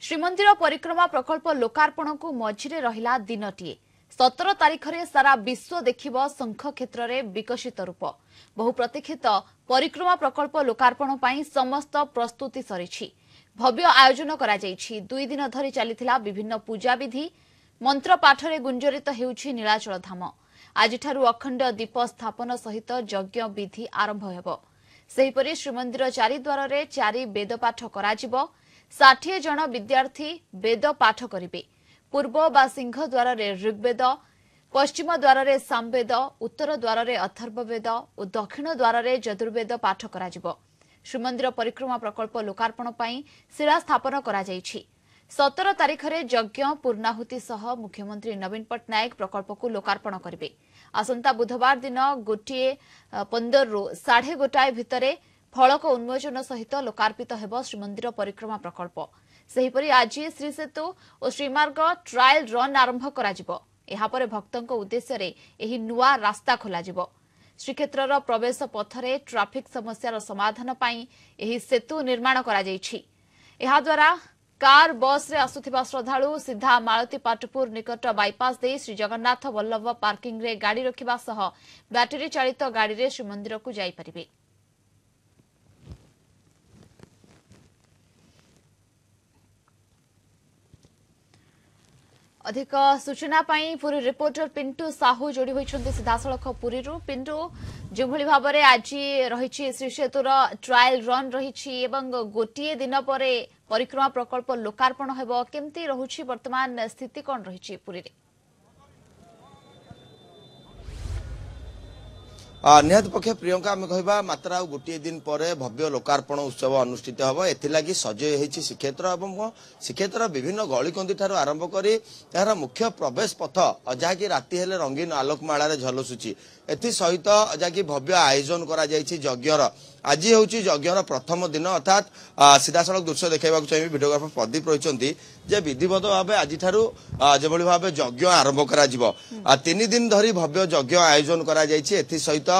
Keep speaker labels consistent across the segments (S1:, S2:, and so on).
S1: श्रीमंदिर परिक्रमा प्रकल्प लोकार्पण को मझिरे रहिला दिनटीए 17 तारीख में सारा विश्व देखिब शंख क्षेत्र में विकसित रूप बहु प्रतीक्षित परिक्रमा प्रकल्प लोकार्पण पर समस्त प्रस्तुति सरी भव्य आयोजन करा जायछि। 2 दिन धरी चलीथिला विभिन्न पूजा विधि मंत्र पाठरे गुंजरित हेउछि नीलाचल धाम। आजिठारु अखंड दीप स्थापन सहित यज्ञ विधि आरंभ हेबो। सेहिपरि श्रीमंदिर चारिद्वार रे 4 वेद पाठ कराजिबो। 60 जन विद्यार्थी वेद पाठ करिवे। पूर्व बा सिंह द्वार रे ऋग्वेद, पश्चिम द्वार रे सामवेद, उत्तर द्वार रे अथर्ववेद और दक्षिण द्वार रे यजुर्वेद पाठ कराजिबो। श्रीमंदिर परिक्रमा प्रकल्प लोकार्पण पई शिला स्थापन करा जायछि। 17 तारीख में यज्ञ पूर्णाहुति सह मुख्यमंत्री नवीन पट्टनायक प्रकल्प को लोकार्पण करेंगे। आसंता बुधवार दिन 1:15 रु 1:30 भितर फलक उन्मोचन सहित लोकार्पित हेब श्रीमंदिर परिक्रमा प्रकल्प। सेहिपरि आज श्री सेतु और श्रीमार्ग ट्रायल रन आरंभ कराजिबो। एहापरे भक्तों उद्देश्य रे एही नुआ रास्ता खोलाजिबो। श्रीक्षेत्र प्रवेश पथरे ट्राफिक समस्यार समाधान पाई एही सेतु निर्माण करा जायछि। एहा द्वारा कार बस रे आसुथिबा श्रद्धालु सीधा मालती पाटपुर निकट बाईपास दे श्री जगन्नाथ वल्लभ पार्किंग रे गाड़ी रखिबा सह बैटरी चालित गाड़ी रे श्रीमंदिर को जाई परिबे। अधिक सूचना पाई पुरी रिपोर्टर पिंटू साहू जोड़ी होइछन्ते सीधासलख पुरी रु। पिंटू जो भली भाबरे आज रहिछि श्री सेतुर ट्रायल रन रहिछि एवं गोटिए दिन परे परिक्रमा प्रकल्प लोकार्पण हेबो, केमती रहुछि वर्तमान स्थिति कोन रहिछि पुरी रे?
S2: निहत पक्षे प्रियंका आम कह मात्र आ गोटे दिन पर भव्य लोकार्पण उत्सव अनुष्ठित हम। एथिलागि सजय होइछि श्रीक्षेत्र और श्रीक्षेत्र विभिन्न गलिकंदी ठारू आरंभ करी यार मुख्य प्रवेश पथ जहाँकि राति हेले रंगीन आलोकमाला झलसुची। एथि सहित जहाँकि भव्य आयोजन करा जायछि यज्ञर। आज होउछि यज्ञर प्रथम दिन अर्थात सीधासलख दृश्य देखा चाहिए। भिडियोग्राफर प्रदीप रही जे विधिवत भाव आज जो भाव यज्ञ आरंभ करा 3 दिन धरी भव्य यज्ञ आयोजन करा जायछि। एथि सहित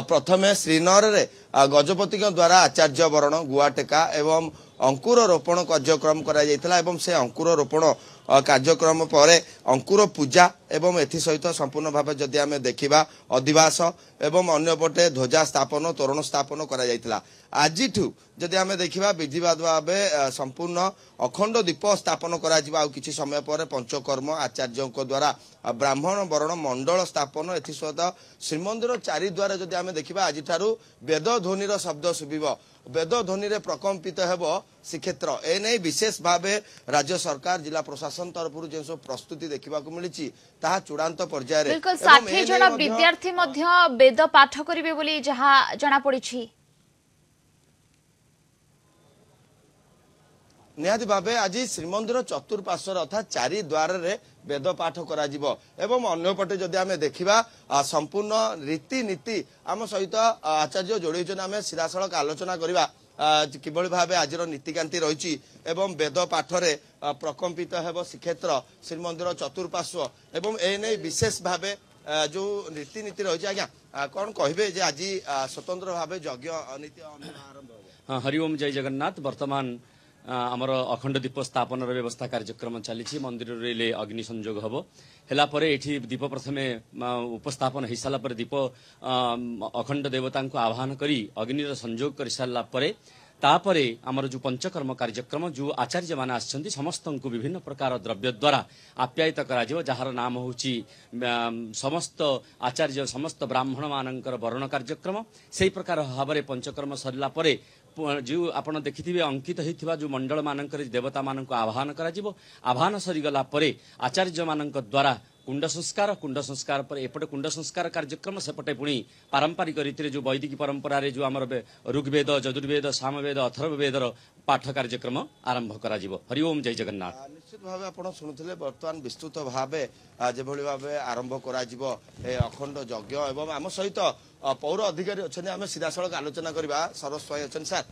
S2: प्रथमे श्रीनगर रे गजपति द्वारा आचार्य वरण गुआ टेका एवं अंकुर रोपण कार्यक्रम करा जायतिला एवं से अंकुर रोपण कार्यक्रम पर अंकुर पूजा एवं एथि सहित संपूर्ण भाव जदि आमे देखिबा अधिवास एवं अन्यपटे ध्वजा स्थापन तोरण स्थापन करा जायतिला। आजिठू जदि आमे देखिबा विधिवाद भावे संपूर्ण अखंड दीप स्थापन करा जिबा। आ किछि समय पर पंचकर्म आचार्यों द्वारा ब्राह्मण वर्ण मंडल स्थापन एथि सहित श्रीमंदिर चारिद्वार जदि आमे देखिबा आजिठारू वेद ध्वनिर शब्द सुबिबो। वेद ध्वनि रे प्रकम्पित हेबो श्रीक्षेत्र। एने विशेष भावे राज्य सरकार जिला प्रशासन तरफ जो सब प्रस्तुति देखा मिली ताहा चूड़ांत पर्याय रे।
S1: बिल्कुल 60 जन विद्यार्थी मध्य वेद पाठ करिवे बोली जहां जना पड़िछि।
S2: निहाती भावे आज श्रीमंदिर चतुर्पार्श्वर अर्थात 4 द्वार रे वेद पाठ करा जिवो एवं अन्यपटे जदि आमे देखिबा संपूर्ण रीतिनीति आम सहित आचार्य जोड़ी आमे सीधासलख आलोचना करबा किभଳି भावे आजर नीतिकांति रही एवं वेद पाठरे प्रकम्पित हेब श्रीक्षेत्र श्रीमंदिर चतुर्पार्श्व एवं एने विशेष भावे जो रीतिनीति रही। आज्ञा कौन कहे जे आज स्वतंत्र भावे यज्ञ नीति आरंभ हो?
S3: हरिओम जय जगन्नाथ। वर्तमान आमर अखंड दीप स्थापन व्यवस्था कार्यक्रम चली मंदिर रे अग्नि संयोग हम है ये दीप प्रथमे उपस्थापन हो सारा दीप अखंड देवता को आह्वान करी अग्नि संयोग कर सारापर तापरे आमर जो पंचकर्म कार्यक्रम जो आचार्य मान आछंती समस्त को विभिन्न प्रकार द्रव्य द्वारा आप्यायित करा जार नाम होची समस्त आचार्य समस्त ब्राह्मण मानकर वर्ण कार्यक्रम से प्रकार भाव में पंचकर्म सरला परे जो आपण देखिथिबे अंकित होइथिबा जो मंडल मानकर देवता मानक आह्वान करा जिवो। आह्वान सरीगला परे आचार्य मानक द्वारा कुंड संस्कार पर एपटे कुंड संस्कार कार्यक्रम सेपटे पुणी पारंपरिक रीति जो वैदिक परंपरा रे जो आमर ऋग्वेद यजुर्वेद सामवेद अथर्ववेदर पाठ कार्यक्रम आरंभ करा जिवो। हरिओम जय जगन्नाथ।
S2: निश्चित भाव आपण शुणुथिले वर्तमान विस्तृत भावे जेभଳି भावे आरंभ करा जिवो ए अखंड यज्ञ एवं आम सहित पौर अधिकारी अच्छा आम सीधासलख आलोचना करवा। सरस स्वाई अच्छा सार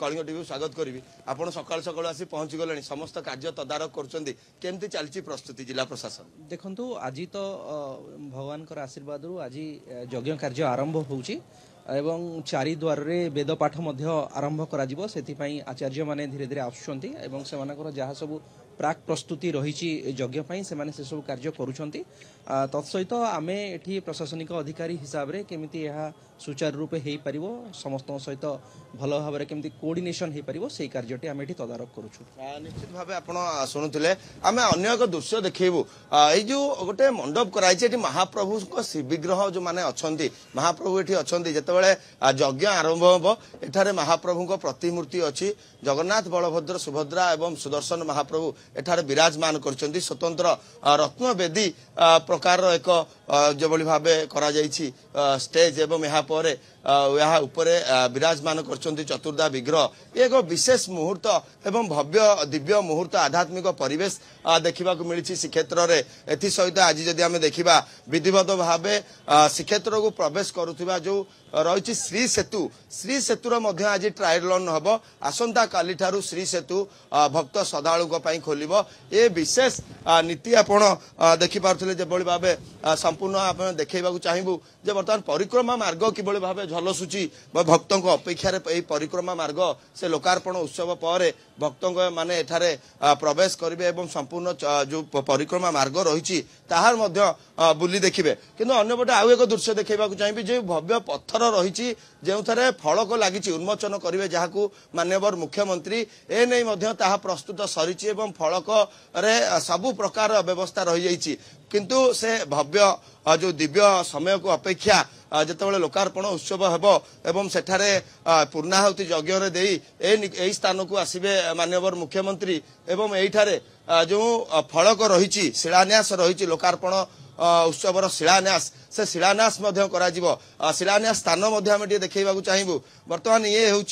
S2: कलिंग टीवी स्वागत करी। आपड़ सकाल सकाल आसी पहुंची गले समस्त कार्य तदारख करमती चलती प्रस्तुति जिला प्रशासन?
S4: देखु आज तो भगवान आशीर्वाद आज यज्ञ कार्य आरंभ होउची एवं चारिद्वार वेद पाठ आरंभ करा से आचार्य माने धीरे धीरे आसुंच जहाँ सब प्राक प्रस्तुति रही यज्ञ से सब कार्य करुँच तत्सहित आम ये प्रशासनिक अधिकारी हिसाब से केमिति सुचारू रूपे हो पार समस्त सहित भल भाव में केमिति कोऑर्डिनेशन हो पार से कार्यटी आम ये तदारख करुँ।
S2: निश्चित भाव आप शुणुले आम अन्य एक दृश्य देखू ये जो गोटे मंडप कराई महाप्रभु विग्रह जो मैंने अच्छा महाप्रभु ये अच्छा जितेबाला यज्ञ आरंभ हम एठारे महाप्रभु प्रतिमूर्ति अच्छी जगन्नाथ बलभद्र सुभद्रा एवं सुदर्शन महाप्रभु एठारे विराजमान कर स्वतंत्र रत्न बेदी प्रकार एक जो भाव करा स्टेज एवं यहाँ विराजमान कर चतुर्धा विग्रह एक विशेष मुहूर्त एवं भव्य दिव्य मुहूर्त आध्यात्मिक परिवेश देखा मिली श्रीक्षेत्र में एसत आज जदि आम देखा विधिवत भाव श्रीक्षेत्र को प्रवेश करुवा जो रही श्री सेतुर आज ट्रायल रन हम आसंता काली ठारू श्री सेतु भक्त श्रद्धालु खोल ये विशेष नीति आपण देखिपे जो भाव संपूर्ण आप देखा चाहबू जे बर्तमान परिक्रमा मार्ग किभली भाव झलसुची भक्तों अपेक्षा परिक्रमा मार्ग से लोकार्पण उत्सव पर भक्त माने एठारे प्रवेश करेंगे और संपूर्ण जो परिक्रमा मार्ग रही बुली देखिए किंतु अन्यपटे आउ एक दृश्य देखा चाहिए जो भव्य पत्थर रही जो फलक लगी उन्मोचन करेंगे जहाँ माननीय मुख्यमंत्री एने प्रस्तुत सरी फलक सबु प्रकार व्यवस्था रही किंतु से भव्य जो दिव्य समय को अपेक्षा जितेबाला लोकार्पण उत्सव हेब एवं सेठारे पूर्णाहुति यज्ञ दे स्थान को आसबे माननीय मुख्यमंत्री एवं यहीठारे जो फलक रही शिलान्यास रही लोकार्पण उत्सवर शिलान्यास से शिलान्यास शिलान्यास स्थान देखा चाहबू बर्तमान ये हूँ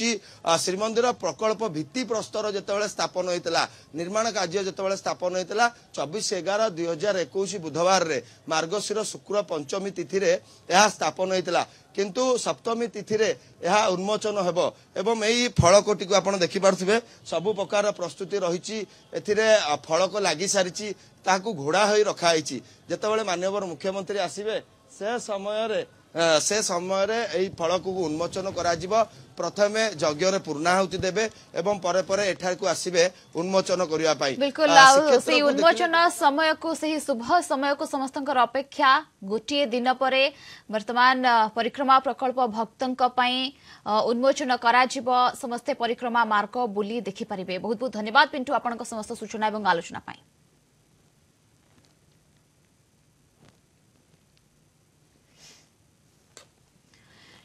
S2: श्रीमंदिर प्रकल्प भित्ति प्रस्तर जितेबाला स्थापन होता निर्माण कार्य जितेबाला स्थापन होता 24/11/2021 बुधवार रे मार्गशीर शुक्र पंचमी तिथि रे यह स्थापन होता किंतु सप्तमी तिथि रे यह उन्मोचन हेब एवं यही फलकोटी को आपड़ देखिपे सबु प्रकार प्रस्तुति रही फलक लगी सारी ताकू घोड़ा हो रखाई जितेबाला माननीय मुख्यमंत्री आसबे से समय रे फलक को उन्मोचन करा प्रथमे यज्ञ रे पूर्णाहुति देबे एवं परे परे एठार को आसीबे उन्मोचन करिया पाई
S1: बिल्कुल से उन्मोचन समय को सही शुभ समय को समस्तंकर अपेक्षा गोटे दिन परे वर्तमान परिक्रमा प्रकल्प भक्तंक पई उन्मोचन करा जिवो समस्त परिक्रमा मार्ग बुली देखि परिबे। बहुत बहुत धन्यवाद पिंटू आपनक समस्त सूचना एवं आलोचना पाई।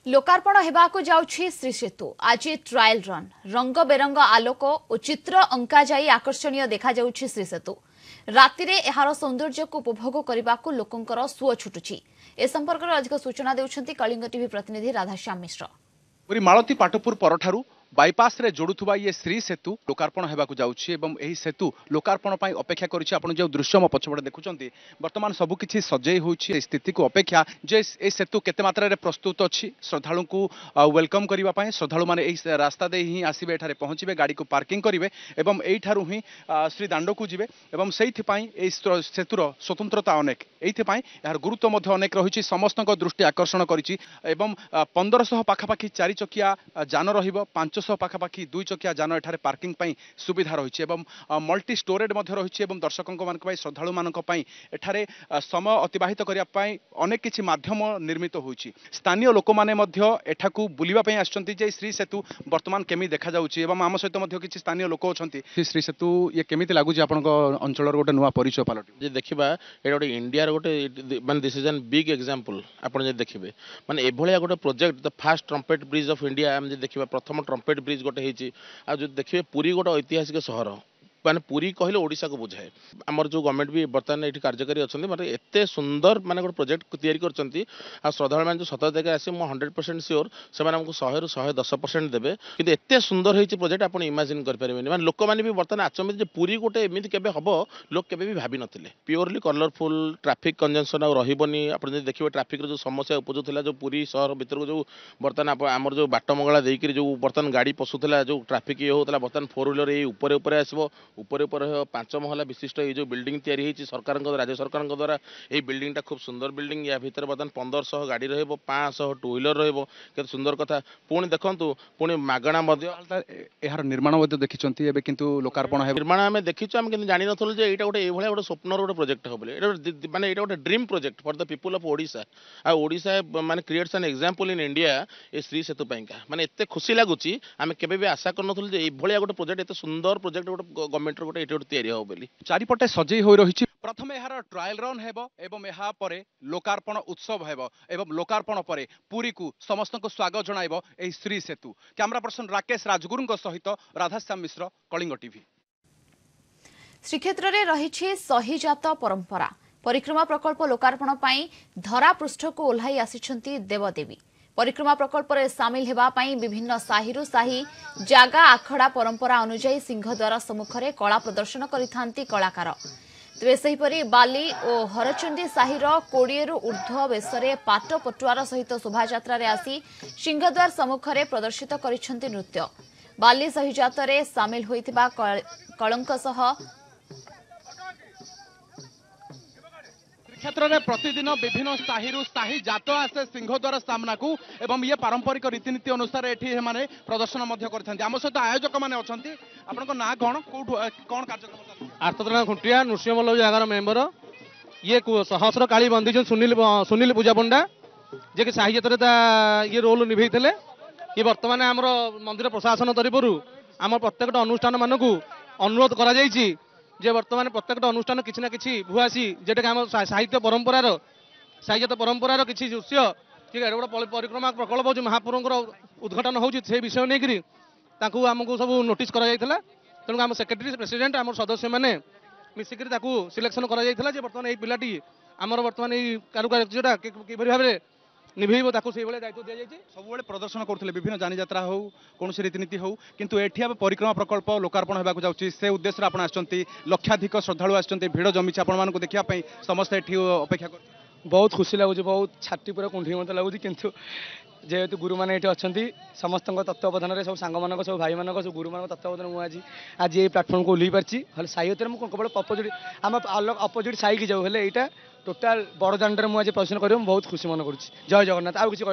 S1: लोकार्पण हेबाकु जाउछि श्री सेतु आज ट्रायल रन रंग बेरंग आलोक और चित्र अंका जाई आकर्षणीय देखा जाउछि श्री सेतु राति रे एहार सौंदर्य को उपभोग करबाकु लोकंकर सुओ छुटुछि। ए संपर्क में अधिक सूचना देउछंती कलिंग टीवी प्रतिनिधि राधाश्याम मिश्र।
S5: पूरी मालती पाटपुर परठारू बाईपास रे जोड़ुवा ये श्री सेतु लोकार्पण होगाकू जाउछि एवं एही सेतु लोकार्पण पई अपेक्षा करिछि। आपण जो दृश्य मो पछपटे देखुचंती वर्तमान सबुकिछि सजई होछि स्थिति को अपेक्षा जे ए सेतु केते मात्रा रे प्रस्तुत अछि श्रद्धालु को वेलकम करिवा पई श्रद्धालु माने एही रास्ता दे ही आसीबे एठारे पहुंचीबे गाड़ी को पार्किंग करिवे एवं एठारु ही श्री दांडो को जिवे एवं सेइथि पई ए सेतुर स्वतंत्रता अनेक एइथि पई यार गुरुत्व मध्ये अनेक रहिछि समस्त दृष्टि आकर्षण करिछि एवं 1500 पाखापाखि 4 चकिया जान रहिबो 500 पाखापाखि 2 चकिया जान एठारे पार्किंग पई सुविधा रही एवं मल्टी स्टोरेज रही दर्शकों मान श्रद्धालु मान एठारे समय अतिबाहित करने अनेक किछि माध्यम निर्मित होइछि। स्थानीय लोक माने एठाकू बुलिबा पई आछंती जे श्री सेतु वर्तमान केमी देखा जाउछि एवं आम सहित किछि स्थानीय लोक अछंती। श्री सेतु ये केमिति लागुछि आपनक अंचलर गोटे नुवा परिचय पालटी
S6: जे देखिबा एटा गोटे इंडिया गोटे माने this is an big example आपण जे देखिबे माने एभलिया गोटे project the fast trumpet bridge of India हम जे देखिबा प्रथम ट्रम्पेट ब्रिज गोटे होती आ जो देखिए पुरी गोटे ऐतिहासिक सहर माने पुरी कहले ओडिशा को बुझाए आमर जो गवर्नमेंट भी बर्तमान ये कार्यकारी अच्छा मतलब एत सुंदर माने गोटे प्रोजेक्ट तैयारी करछंती आ श्रद्धालु मैंने जो 17 जगह आसे 100% श्योर से 100 ରୁ 110% देबे किंतु एत सुंदर होइछि प्रोजेक्ट आपण इमेजिन कर परिबेनी माने लोक माने भी बर्तमान आचमित जे पुरी गोटे एमिति केबे हबो लोक केबे भी भाबी नथिले प्योरली कलरफुल ट्रैफिक कंजंक्शन आ रहिबनी आपण जे देखिबे ट्रैफिक रो जो समस्या उपजुथिला जो पुरी शहर भीतर जो बर्तमान आमर जो बाट मंगला देइकरी जो बर्तमान गाड़ी पसुथिला जो ट्रैफिक ये होतला बर्तमान 4 व्हीलर ए ऊपर ऊपर आसीबो ऊपर ऊपर 5 महला विशिष्ट ये जो बिल्डिंग तैयारी होती सरकार राज्य सरकार द्वारा ये बिल्डिंगटा खूब सुंदर बिल्डिंग या भितर बर्तमान 1500 गाड़ी रही 500 टू व्हीलर रही सुंदर कथा पुणी देखु पुणी मागणा
S5: यार निर्माण देखिए किंतु लोकार्पण
S6: निर्माण आम देखीचु आम जानी नथुलु जे एटा गोटे एभलिया गोटे स्वप्नर गोटे प्रोजेक्ट हो बोली माने एटा गोटे dream project for the people of Odisha आ ओडिशा माने creates an example in India ए श्री सेतु पैंका माने एते खुशी लागुची आम केबे भी आशा करनथुलु जे एभलिया गोटे प्रोजेक्ट एते सुंदर प्रोजेक्ट गोटे गवर्नमेंट गोटे एटे गोटे तयारी हो बोली
S5: चारिपटे सजई हो रही प्रथम यार ट्रायल रन हेबो एवं यहाँ परे लोकार्पण उत्सव हेबो एवं लोकार्पण परे पुरी को समस्त को स्वागत जणाइबो एई श्री सेतु कैमरा पर्सन राकेश राजगुरुଙ୍କ सहित राधाश्याम मिश्र कलिंग टीवी
S1: श्रीक्षेत्र में रही सहीजात परंपरा परिक्रमा प्रकल्प लोकार्पण पर धरा पृष्ठ को ओह्लाई आसी देवदेवी परिक्रमा प्रकल्प में सामिल होगापी विभिन्न साहिरु साही जागा आखड़ा परंपरा अनुजाई सिंहद्वार सम्मुख में कला प्रदर्शन करिथांती कलाकार तेरे सेहीपरि बाली और हरचंडी साहिर 20 रु ऊर्ध्व बेसरे पाट पटुआर सहित शोभायात्रा आसी सिंहद्वार सम्मुख में प्रदर्शित करिसेंती नृत्य बाली सहीजात रे सामिल होइतिबा कलंक सह
S5: क्षेत्र में प्रतिदिन विभिन्न साहिरु साही जात आसे सिंहद्वार सामना को एवं ये पारंपरिक रीतिनीति अनुसार एठी माने प्रदर्शन मध्य करथांती आम सहित आयोजक माने अछंती आपनको ना कोन कोन कार्यक्रम
S7: आर्तद्रा खुंटिया नृसिंहमल्ल जगार मेंबर ये सहस्र काली बंदी सुनील पूजा पंडा जे कि साही जात्रा ये रोल निभैथिले ये वर्तमान आमर मंदिर प्रशासन तरफ आम प्रत्येक अनुष्ठान मानक अनुरोध करा जायछि जे वर्तमान प्रत्येक अनुष्ठान किसी ना कि भुआसी जेटा कि आम साहित्य परंपरार साहित्य परंपरार किसी दृश्य ठीक है गोटे परिक्रमा प्रकल्प जो महाप्रभुंर उद्घाटन होची विषय नहीं आमको सब नोटिस करा जायथिला तेणु आम सेक्रेटरी प्रेसिडेंट आम सदस्य मैंने मिसिक सिलेक्शन करा जायथिला जे वर्तमान ये पिलाटी आमर वर्तमान ये कारुकार्यटा किभली भाव निभेब दायित्व दि जाए
S5: सब प्रदर्शन करते विभिन्न जानी यात्रा हो कौन रीतिनीति हो किंतु एठी अब परिक्रमा प्रकल्प लोकार्पण होगा जाऊँगी से उद्देश्य आप लक्षाधिक श्रद्धालु आसछन्ति भिड़ जमी आपण देखा समस्त एठी अपेक्षा कर
S7: बहुत खुशी लगुच बहुत छाती पूरा कुंठी मत लगुच किंतु जेहेतु गुरु मैंने ये अच्छा समस्त तत्वावधान में सब सांग सब भाई मान सब गुरु मान तत्वावधान मुझे आज ये प्लाटफर्म को ओह्ल पार्टी साहित्य मुझे केवल अपोजिट आम अलग अपोजिट साइक जाऊ हेल्ले यहाँ टोटाल बड़दाण्ड में मुझे प्रदर्शन कर बहुत खुशी मन कर जय जगन्नाथ आउ किसी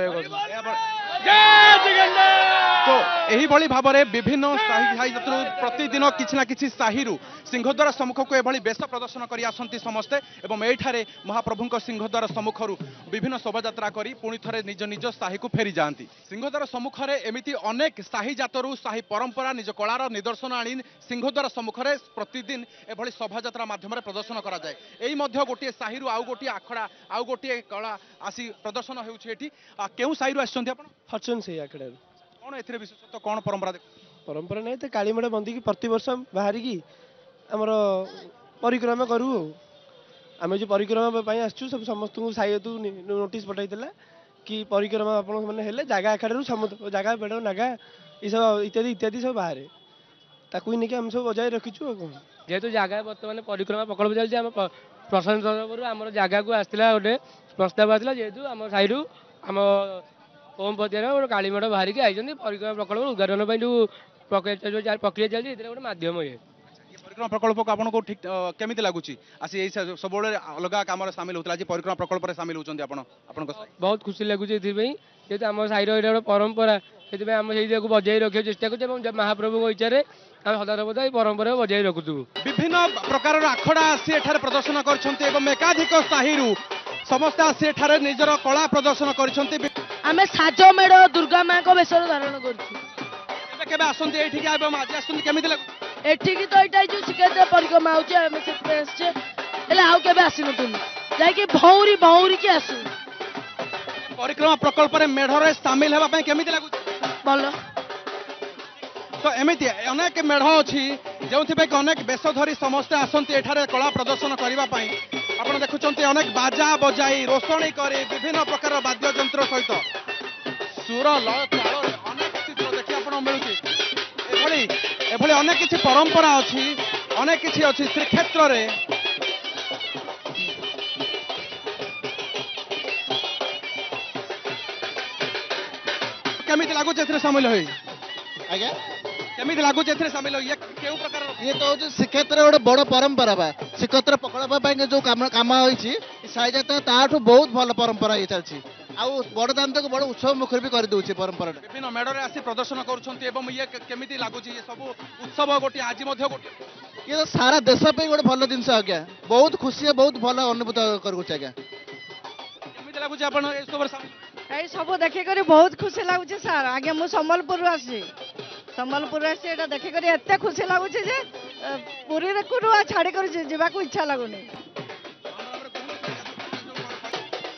S5: तो यही भाव में विभिन्न साही प्रतिदिन किसी ना कि साहिरु सिंहद्वार सम्मुख को यह बेश प्रदर्शन कर आसती समस्ते एवं ये महाप्रभु सिंहद्वार सम्मुख विभिन्न शोभायात्रा कर पुणी थे निज निज साही को फेरी जाती सिंहद्वार सम्मुख में एमती अनेक साही जातरू साही परंपरा निज कलार निदर्शन आनी सिंहद्वार सम्मुख में प्रतिदिन एभली शोभायात्रा माध्यम प्रदर्शन कराए यही गोटे साहिरु आउ गोटे आखड़ा आउ गोटे कला आसी प्रदर्शन होती केउ साहिरु
S8: हरचंद से आखड़ा
S5: कौन ए विशेषतः कौन परंपरा
S8: परंपरा नहीं तो काली मेढ़ बंदी प्रति वर्ष बाहर की आमर परिक्रमा करूँ आम जो परिक्रमा आसचु सब समस्त को साहित्य नोटिस पठाई कि परिक्रमा आपने जगह आखड़ू समुद्र जगह पेड़ नागा ये सब इत्यादि इत्यादि सब बाहर ताकू नहीं आम सब बजाय रखीचु
S7: जेहेतु जगह बर्तमान परिक्रमा प्रकल्प चलती आम प्रशासन तरफ आम जगह को आसला गोटे प्रस्ताव आसला जेहेतु आम साइडू आम ओम पतियार गोटे कालीमेढ़ बाहर की आई परिक्रमा प्रकल्प उद्घाटन जो प्रक्रिया चलती गोटे मध्यम ये
S5: परिक्रमा प्रकल्प को आपको ठीक केमी लगुच आसी सब अलग कम सामिल होता है परिक्रमा प्रकल्प में सामिल होती
S7: बहुत खुशी लगुच जेहतु आम साइर ये गोटे परंपरा से आम से बजाई रखा चेष्टा कर महाप्रभु इच्छा आम सदासर्वदा परंपरा बजाई रखुचु
S5: विभिन्न प्रकार आखड़ा आसी प्रदर्शन कर साहिरु समस्त आसी निजर कला प्रदर्शन कर
S9: आम साज मेढ़ दुर्गा माँ को बेश धारण कर
S5: आसती आज आसती केमी लगे
S9: एठिकी तो यहाँ जो श्रीक्षेत्र परिक्रमा होते आउ के आसनु जाकि भौरी भौरी की आसु
S5: परिक्रमा प्रकल्प मेढ़ सामिल होगा केमी लगुच
S9: भल
S5: तो एमती अनेक मेढ़ अच्छी जो अनेक बेश धरी समस्ते आसती एठारे कला प्रदर्शन करने आप देखुं अनेक बाजा बजाई रोषणी कर विभिन्न प्रकार वाद्य यंत्र सहित सुर लय ताल अनेक चित्र देखा मिलूँ एभली अनेक किसी परंपरा अच्छी अनेक किसी अच्छी श्रीक्षेत्र रे केमिति लागुच एथरे शामिल होई आज्ञा केमिति लागुच एथरे शामिल होई ये केउ प्रकार
S10: ये तो हूँ श्रीक्षेत्र गोटे बड़ परंपरा बा श्रीक्षेत्र प्रकल्प जो कम होती साई जात्रा ताठू बहुत भल परंपरा ये चलती आउ बड़दान को बड़ उत्सव मुखर भी कर दूसरी परंपरा
S5: विभिन्न मेढ़ आसी प्रदर्शन करुँचे ये केमी लगुच ये सब उत्सव गोटे आज गोटे
S10: ये तो सारा देश पे गोटे भल जिन आज्ञा बहुत खुशी बहुत भल अनुभूत करुचे आज्ञा
S5: केमी लगुच आप
S11: এই সব দেখে করে বহুত খুশি লাগুছে স্যার আগে মু সম্বলপুর আসছি সম্বলপুর আসছি এটা দেখে করে এত খুশি লাগুছে যে পুরী রেকুরু ছাড়ি করে যাওয়ার ইচ্ছা লাগুনি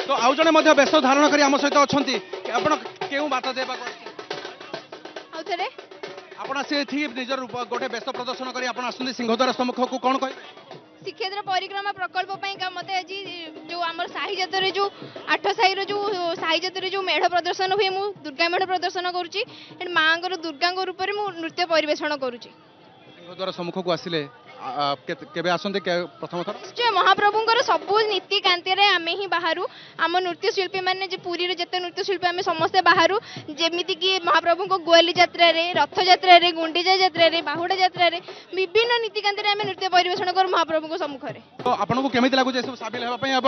S5: তো আউ জনে মধ্যে বেশ ধারণ করে আম সহিত অছন্তি আপন কেউ বার্তা দেবা
S12: আউথরে
S5: আপন সে ঠিক নিজর গোটে বেশ প্রদর্শন করে আপন আসুন সিংহদ্বার সম্মুখ को कोन कहि
S12: श्रीक्षेत्र परिक्रमा प्रकल्प मत आज जो आम साही जातर जो 8 साही जो साही जातर जो मेढ़ प्रदर्शन हुए मु दुर्गा मेढ़ प्रदर्शन करुच्ची माँ दुर्गा रूप में नृत्य परिवेषण करुच्ची
S5: सिंहद्वार सम्मुख को आसिले केबे आसंते प्रथम थर
S12: निश्चय महाप्रभुंकर सबू नीतिकांति आम ही बाहर आम नृत्य शिल्पी मैंने पुरी जिते नृत्य शिल्पी आम समस्ते बाहर जमीती कि महाप्रभु को गोली यात्रा रथ यात्रा गुंडीचा यात्रा बाहुड़ा यात्रा विभिन्न नीतिकांति आम नृत्य परिवेषण कर महाप्रभु को सम्मुख में
S5: तो आपको केमी लगुच सब साबिल होगा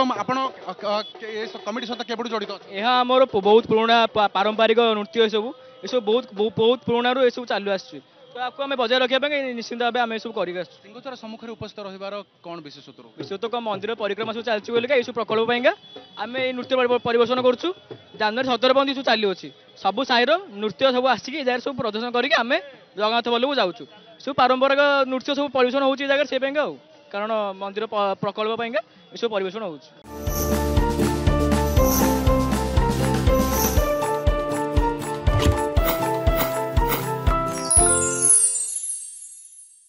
S5: कमिटी सहित केबड़ जड़ित
S13: यह आमर बहुत पुराना पारंपरिक नृत्य सब ये बहुत बहुत पुराना रू सब चालू आस तो आपको आम बजाय रखा निश्चिंत भाव आम सब कर
S5: सिंहद्वार सम्मुख में उपस्थित रहिबार कौन विशेषत्व
S13: विशेषतः मंदिर परिक्रमा सब चलती बोलिका ये प्रकल्प आम नृत्य परिवेषण करुँ जनवरी 17 बंद सब चालू अच्छी सब साईर नृत्य सब आसिक सब प्रदर्शन करके आम जगन्नाथ बल्लभ जाऊँ सब पारंपरिक नृत्य सब परिवेषण हो जगह से कारण मंदिर प्रकल्प ये सब परिवेषण हो